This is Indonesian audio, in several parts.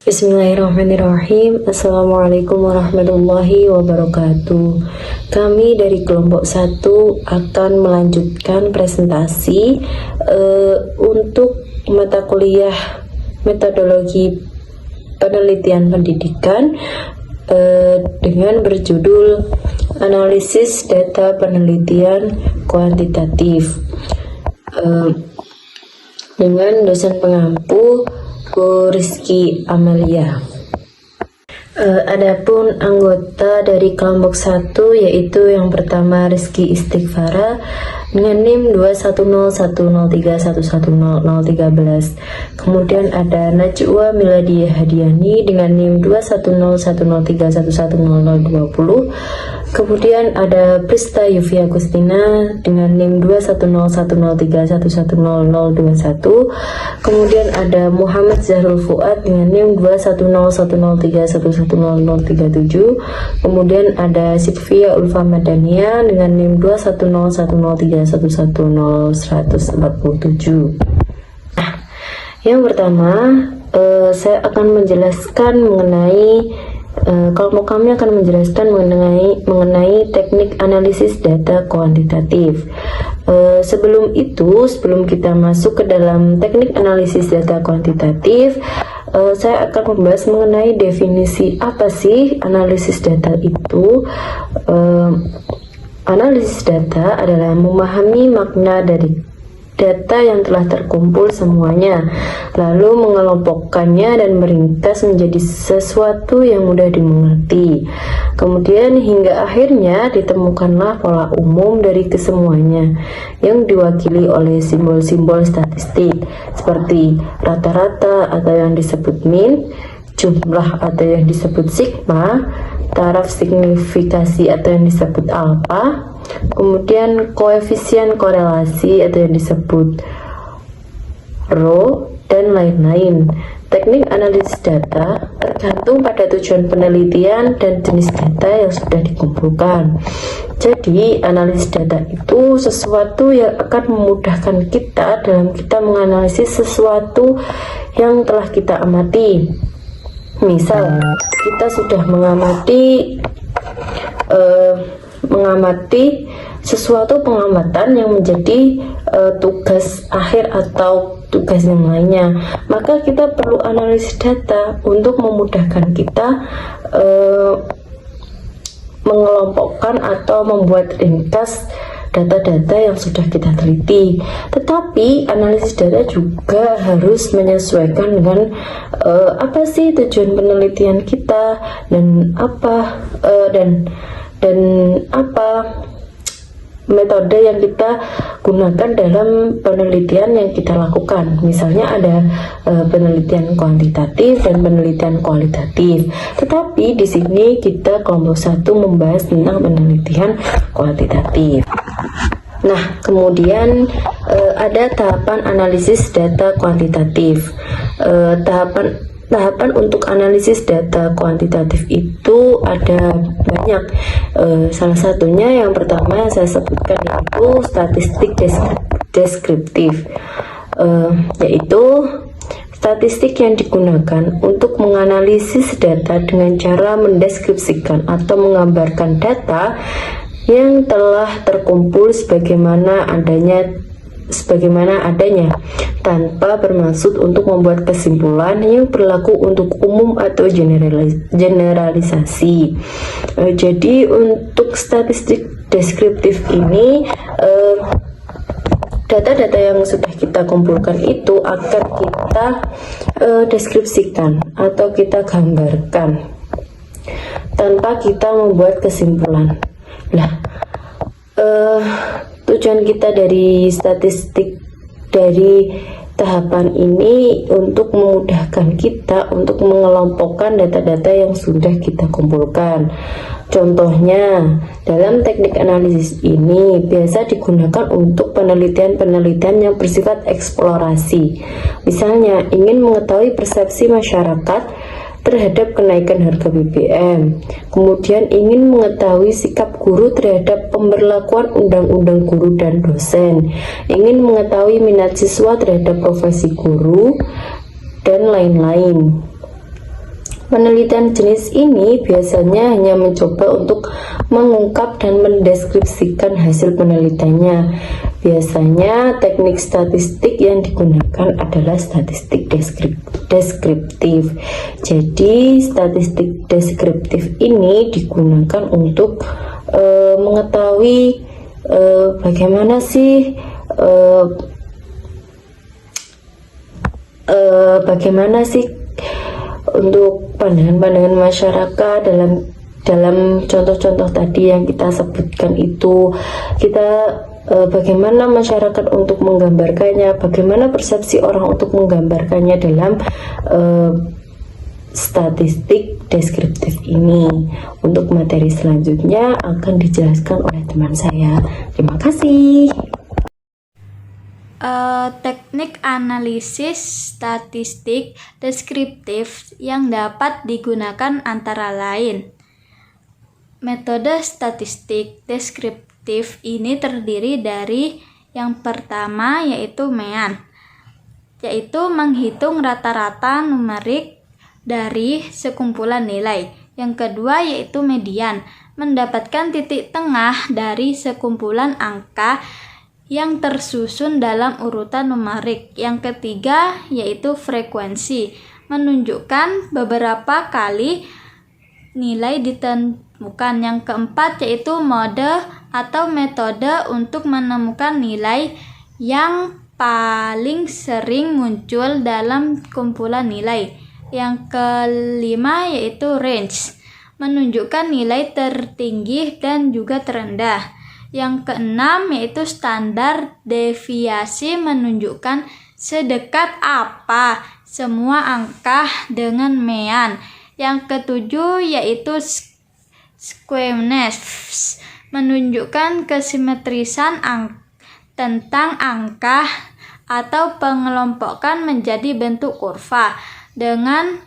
Bismillahirrahmanirrahim. Assalamualaikum warahmatullahi wabarakatuh. Kami dari kelompok 1 akan melanjutkan presentasi untuk mata kuliah metodologi penelitian pendidikan dengan berjudul analisis data penelitian kuantitatif dengan dosen pengampu Bu Rizky Amalia. Adapun anggota dari kelompok 1 yaitu yang pertama Rizky Istighfara dengan NIM 21010311013. Kemudian ada Najwa Miladia Hadiani dengan NIM 21010311020. Kemudian ada Prista Yufia Agustina dengan NIM 21010311021. Kemudian ada Muhammad Zahrul Fuad dengan NIM 21010311037. Kemudian ada Sylvia Ulfa Madania dengan NIM 21010311147. Nah, yang pertama saya akan menjelaskan mengenai kelompok kami akan menjelaskan mengenai teknik analisis data kuantitatif. Sebelum kita masuk ke dalam teknik analisis data kuantitatif, saya akan membahas mengenai definisi apa sih analisis data itu. Analisis data adalah memahami makna dari data yang telah terkumpul semuanya, lalu mengelompokkannya dan meringkas menjadi sesuatu yang mudah dimengerti. Kemudian hingga akhirnya ditemukanlah pola umum dari kesemuanya yang diwakili oleh simbol-simbol statistik seperti rata-rata atau yang disebut mean, jumlah atau yang disebut sigma, taraf signifikasi atau yang disebut alfa, kemudian koefisien korelasi atau yang disebut rho, dan lain-lain. Teknik analisis data tergantung pada tujuan penelitian dan jenis data yang sudah dikumpulkan. Jadi, analisis data itu sesuatu yang akan memudahkan kita dalam kita menganalisis sesuatu yang telah kita amati. Misal, kita sudah mengamati sesuatu pengamatan yang menjadi tugas akhir atau tugas yang lainnya, maka kita perlu analisis data untuk memudahkan kita mengelompokkan atau membuat ringkas data-data yang sudah kita teliti. Tetapi analisis data juga harus menyesuaikan dengan apa sih tujuan penelitian kita dan apa metode yang kita gunakan dalam penelitian yang kita lakukan. Misalnya ada penelitian kuantitatif dan penelitian kualitatif. Tetapi di sini kita kelompok 1 membahas tentang penelitian kuantitatif. Nah, kemudian ada tahapan analisis data kuantitatif. Tahapan untuk analisis data kuantitatif itu ada banyak. Salah satunya yang pertama yang saya sebutkan yaitu statistik deskriptif, yaitu statistik yang digunakan untuk menganalisis data dengan cara mendeskripsikan atau menggambarkan data yang telah terkumpul sebagaimana adanya tanpa bermaksud untuk membuat kesimpulan yang berlaku untuk umum atau generalisasi. Jadi untuk statistik deskriptif ini, data-data yang sudah kita kumpulkan itu akan kita deskripsikan atau kita gambarkan tanpa kita membuat kesimpulan. Tujuan kita dari statistik dari tahapan ini untuk memudahkan kita untuk mengelompokkan data-data yang sudah kita kumpulkan. Contohnya, dalam teknik analisis ini biasa digunakan untuk penelitian-penelitian yang bersifat eksplorasi. Misalnya, ingin mengetahui persepsi masyarakat terhadap kenaikan harga BBM, kemudian ingin mengetahui sikap guru terhadap pemberlakuan undang-undang guru dan dosen, ingin mengetahui minat siswa terhadap profesi guru, dan lain-lain. Penelitian jenis ini biasanya hanya mencoba untuk mengungkap dan mendeskripsikan hasil penelitiannya. Biasanya teknik statistik yang digunakan adalah statistik deskriptif. Jadi statistik deskriptif ini digunakan untuk mengetahui bagaimana sih untuk pandangan-pandangan masyarakat dalam contoh-contoh tadi yang kita sebutkan itu, bagaimana masyarakat untuk menggambarkannya, bagaimana persepsi orang untuk menggambarkannya dalam statistik deskriptif ini. Untuk materi selanjutnya akan dijelaskan oleh teman saya. Terima kasih. Teknik analisis statistik deskriptif yang dapat digunakan antara lain. Metode statistik deskriptif ini terdiri dari yang pertama yaitu MEAN, yaitu menghitung rata-rata numerik dari sekumpulan nilai. Yang kedua yaitu median, mendapatkan titik tengah dari sekumpulan angka yang tersusun dalam urutan numerik. Yang ketiga yaitu frekuensi, menunjukkan beberapa kali nilai ditemukan. Yang keempat yaitu mode atau metode untuk menemukan nilai yang paling sering muncul dalam kumpulan nilai. Yang kelima yaitu range, menunjukkan nilai tertinggi dan juga terendah. Yang keenam yaitu standar deviasi, menunjukkan sedekat apa semua angka dengan MEAN. Yang ketujuh yaitu skewness, menunjukkan kesimetrisan tentang angka atau pengelompokan menjadi bentuk kurva dengan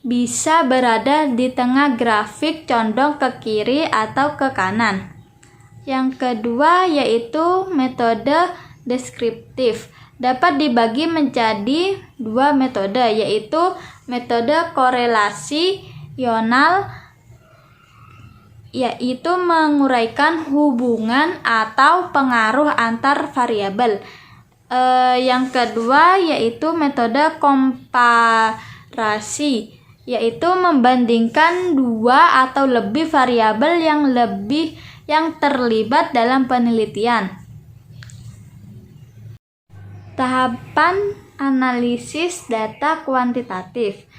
bisa berada di tengah grafik condong ke kiri atau ke kanan. Yang kedua yaitu metode deskriptif, dapat dibagi menjadi dua metode, yaitu metode korelasional, yaitu menguraikan hubungan atau pengaruh antar variabel. Yang kedua yaitu metode komparasi, yaitu membandingkan dua atau lebih variabel yang terlibat dalam penelitian. Tahapan analisis data kuantitatif.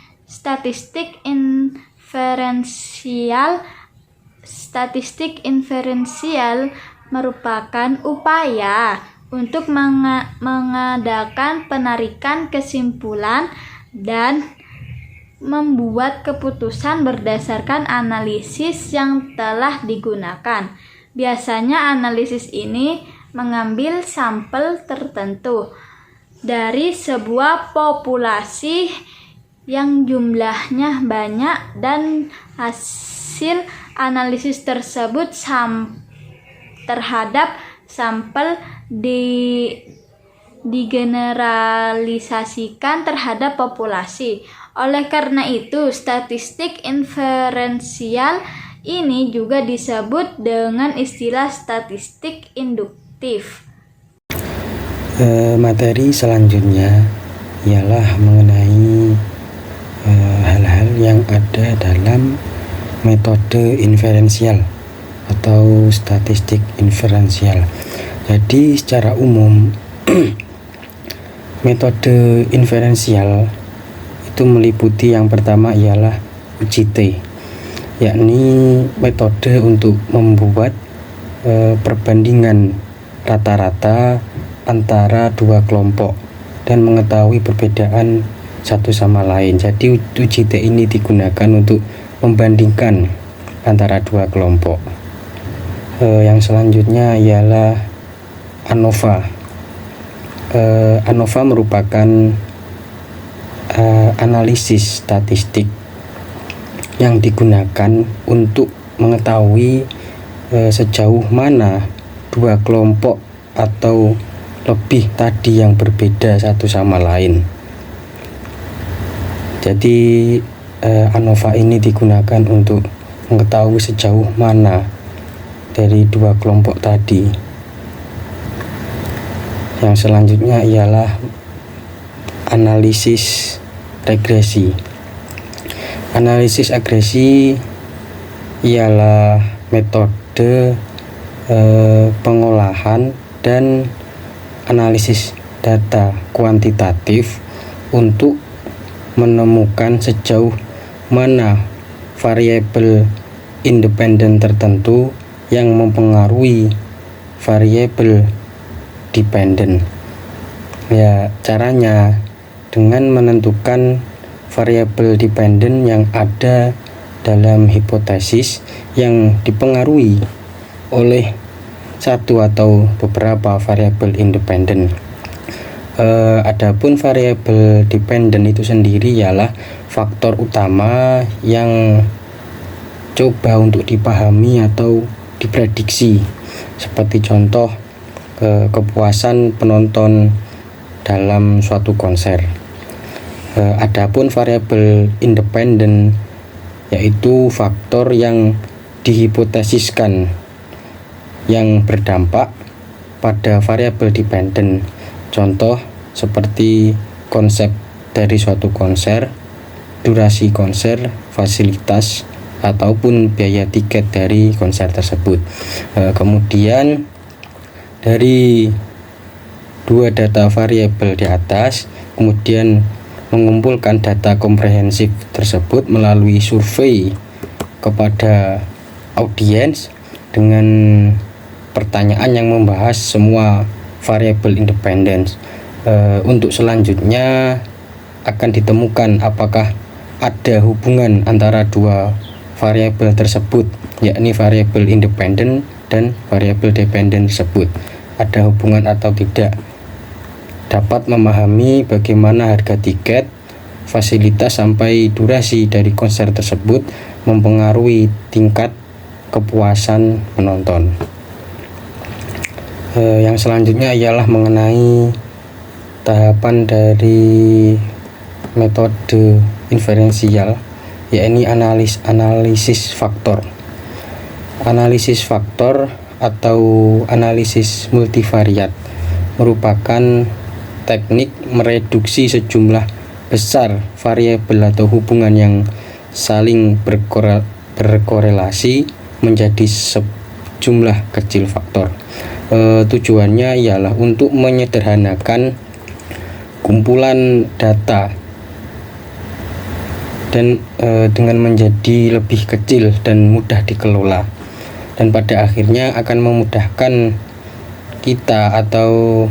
Statistik inferensial merupakan upaya untuk mengadakan penarikan kesimpulan dan membuat keputusan berdasarkan analisis yang telah digunakan. Biasanya analisis ini mengambil sampel tertentu dari sebuah populasi yang jumlahnya banyak, dan hasil analisis tersebut terhadap sampel digeneralisasikan terhadap populasi. Oleh karena itu, statistik inferensial ini juga disebut dengan istilah statistik induktif. Materi selanjutnya ialah mengenai hal-hal yang ada dalam metode inferensial atau statistik inferensial. Jadi secara umum metode inferensial itu meliputi yang pertama ialah UJT, yakni metode untuk membuat perbandingan rata-rata antara dua kelompok dan mengetahui perbedaan satu sama lain. Jadi UJT ini digunakan untuk membandingkan antara dua kelompok. Yang selanjutnya ialah ANOVA. ANOVA merupakan analisis statistik yang digunakan untuk mengetahui sejauh mana dua kelompok atau lebih tadi yang berbeda satu sama lain. Jadi ANOVA ini digunakan untuk mengetahui sejauh mana dari dua kelompok tadi. Yang selanjutnya ialah analisis regresi. Analisis regresi ialah metode pengolahan dan analisis data kuantitatif untuk menemukan sejauh mana variabel independen tertentu yang mempengaruhi variabel dependen. Ya, caranya dengan menentukan variabel dependen yang ada dalam hipotesis yang dipengaruhi oleh satu atau beberapa variabel independen. Adapun variabel dependen itu sendiri ialah faktor utama yang coba untuk dipahami atau diprediksi, seperti contoh kepuasan penonton dalam suatu konser. Adapun variabel independen yaitu faktor yang dihipotesiskan yang berdampak pada variabel dependen. Contoh seperti konsep dari suatu konser, durasi konser, fasilitas, ataupun biaya tiket dari konser tersebut. Kemudian dari dua data variabel di atas, kemudian mengumpulkan data komprehensif tersebut melalui survei kepada audiens dengan pertanyaan yang membahas semua variabel independen. Untuk selanjutnya akan ditemukan apakah ada hubungan antara dua variabel tersebut, yakni variabel independen dan variabel dependen tersebut. Ada hubungan atau tidak. Dapat memahami bagaimana harga tiket, fasilitas sampai durasi dari konser tersebut mempengaruhi tingkat kepuasan penonton. Yang selanjutnya ialah mengenai tahapan dari metode inferensial, yakni analisis faktor. Analisis faktor atau analisis multivariat merupakan teknik mereduksi sejumlah besar variabel atau hubungan yang saling berkorelasi menjadi sejumlah kecil faktor. Tujuannya ialah untuk menyederhanakan kumpulan data dan dengan menjadi lebih kecil dan mudah dikelola, dan pada akhirnya akan memudahkan kita atau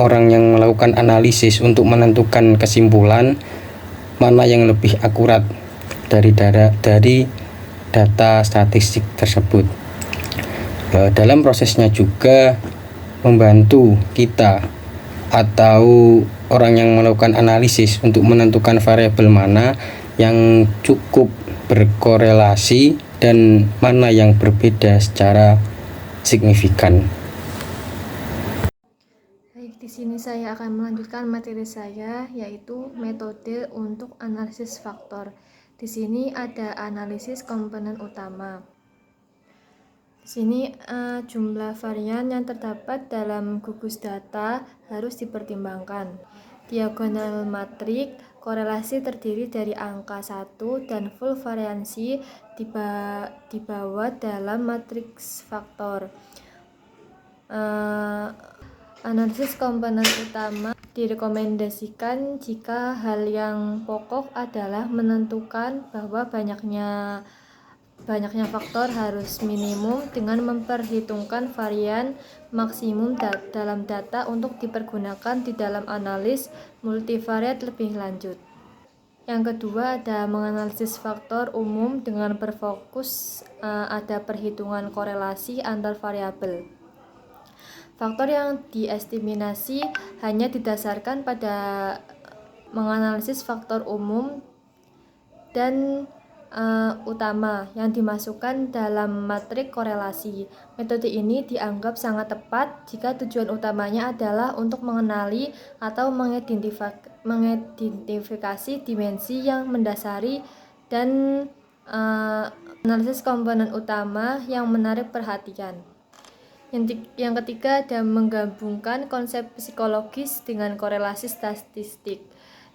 orang yang melakukan analisis untuk menentukan kesimpulan mana yang lebih akurat dari data statistik tersebut. Dalam prosesnya juga membantu kita atau orang yang melakukan analisis untuk menentukan variabel mana yang cukup berkorelasi dan mana yang berbeda secara signifikan. Baik, di sini saya akan melanjutkan materi saya, yaitu metode untuk analisis faktor. Di sini ada analisis komponen utama. Di sini jumlah varian yang terdapat dalam gugus data harus dipertimbangkan. Diagonal matrik korelasi terdiri dari angka 1 dan full variansi dibawa dalam matriks faktor. Analisis komponen utama direkomendasikan jika hal yang pokok adalah menentukan bahwa banyaknya faktor harus minimum dengan memperhitungkan varian maksimum dalam data untuk dipergunakan di dalam analis multivariat lebih lanjut. Yang kedua ada menganalisis faktor umum dengan berfokus ada perhitungan korelasi antar variabel. Faktor yang diestimasi hanya didasarkan pada menganalisis faktor umum dan utama yang dimasukkan dalam matrik korelasi. Metode ini dianggap sangat tepat jika tujuan utamanya adalah untuk mengenali atau mengidentifikasi dimensi yang mendasari dan analisis komponen utama yang menarik perhatian. Yang ketiga ada menggabungkan konsep psikologis dengan korelasi statistik.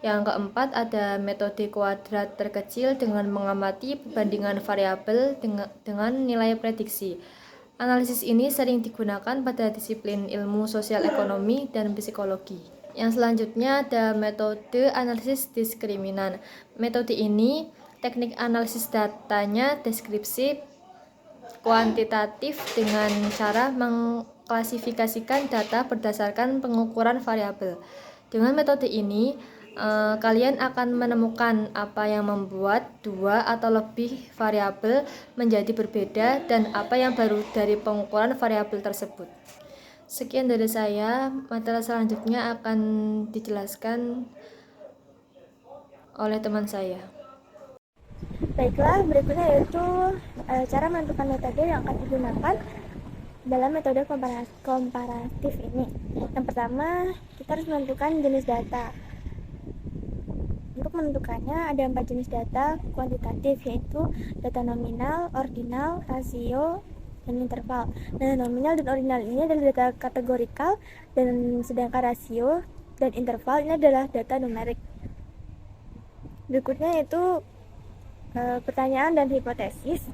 Yang keempat ada metode kuadrat terkecil dengan mengamati perbandingan variabel dengan nilai prediksi. Analisis ini sering digunakan pada disiplin ilmu sosial ekonomi dan psikologi. Yang selanjutnya ada metode analisis diskriminan. Metode ini teknik analisis datanya deskripsi kuantitatif dengan cara mengklasifikasikan data berdasarkan pengukuran variabel. Dengan metode ini, kalian akan menemukan apa yang membuat dua atau lebih variabel menjadi berbeda dan apa yang baru dari pengukuran variabel tersebut. Sekian dari saya, materi selanjutnya akan dijelaskan oleh teman saya. Baiklah, berikutnya yaitu cara menentukan metode yang akan digunakan dalam metode komparatif ini. Yang pertama, kita harus menentukan jenis data. Untuk menentukannya ada 4 jenis data kuantitatif, yaitu data nominal, ordinal, rasio, dan interval. Data nominal dan ordinal ini adalah data kategorikal, dan sedangkan rasio dan interval ini adalah data numerik. Berikutnya yaitu pertanyaan dan hipotesis.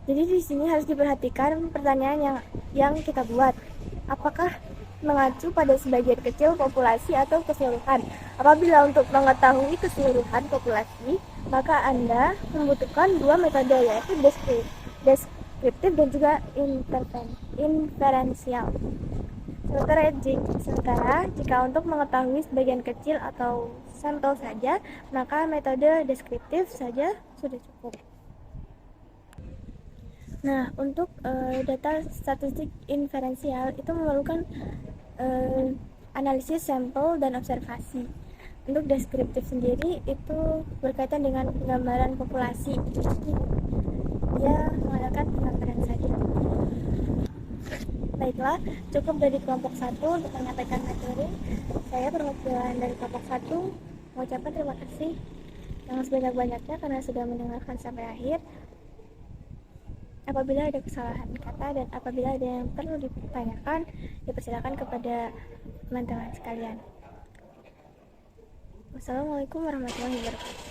Jadi di sini harus diperhatikan pertanyaan yang kita buat. Apakah mengacu pada sebagian kecil populasi atau keseluruhan? Apabila untuk mengetahui keseluruhan populasi, maka Anda membutuhkan dua metode, yaitu deskriptif dan juga inferensial. Sementara jika untuk mengetahui sebagian kecil atau sampel saja, maka metode deskriptif saja sudah cukup. Nah, untuk data statistik inferensial itu memerlukan analisis sampel dan observasi. Untuk deskriptif sendiri itu berkaitan dengan penggambaran populasi. Jadi dia mengadakan penggambaran saja. Baiklah, cukup dari kelompok 1 untuk menyampaikan materi. Saya perwakilan dari kelompok 1 mengucapkan terima kasih yang sebanyak-banyaknya karena sudah mendengarkan sampai akhir. Apabila ada kesalahan kata dan apabila ada yang perlu ditanyakan, dipersilakan kepada teman-teman sekalian. Wassalamualaikum warahmatullahi wabarakatuh.